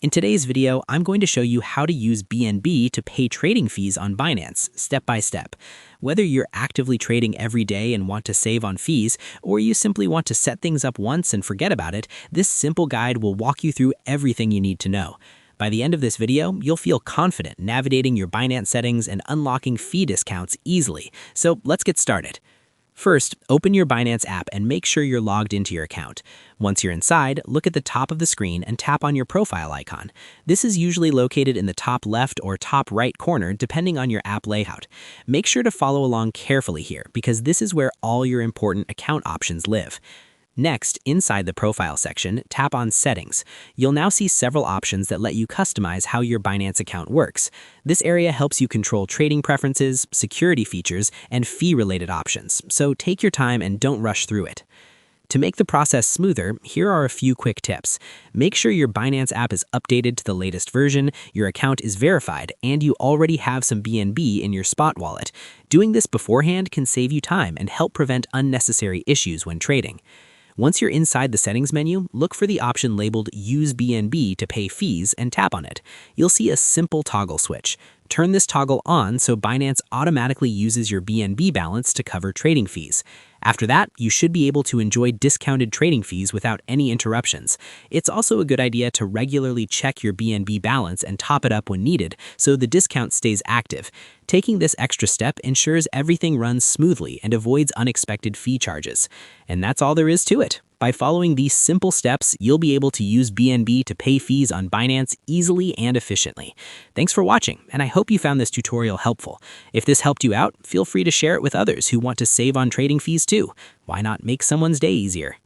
In today's video, I'm going to show you how to use BNB to pay trading fees on Binance, step by step. Whether you're actively trading every day and want to save on fees, or you simply want to set things up once and forget about it, this simple guide will walk you through everything you need to know. By the end of this video, you'll feel confident navigating your Binance settings and unlocking fee discounts easily. So let's get started. First, open your Binance app and make sure you're logged into your account. Once you're inside, look at the top of the screen and tap on your profile icon. This is usually located in the top left or top right corner depending on your app layout. Make sure to follow along carefully here because this is where all your important account options live. Next, inside the profile section, tap on Settings. You'll now see several options that let you customize how your Binance account works. This area helps you control trading preferences, security features, and fee-related options, so take your time and don't rush through it. To make the process smoother, here are a few quick tips. Make sure your Binance app is updated to the latest version, your account is verified, and you already have some BNB in your spot wallet. Doing this beforehand can save you time and help prevent unnecessary issues when trading. Once you're inside the settings menu, look for the option labeled Use BNB to pay fees and tap on it. You'll see a simple toggle switch. Turn this toggle on so Binance automatically uses your BNB balance to cover trading fees. After that, you should be able to enjoy discounted trading fees without any interruptions. It's also a good idea to regularly check your BNB balance and top it up when needed so the discount stays active. Taking this extra step ensures everything runs smoothly and avoids unexpected fee charges. And that's all there is to it. By following these simple steps, you'll be able to use BNB to pay fees on Binance easily and efficiently. Thanks for watching, and I hope you found this tutorial helpful. If this helped you out, feel free to share it with others who want to save on trading fees too. Why not make someone's day easier?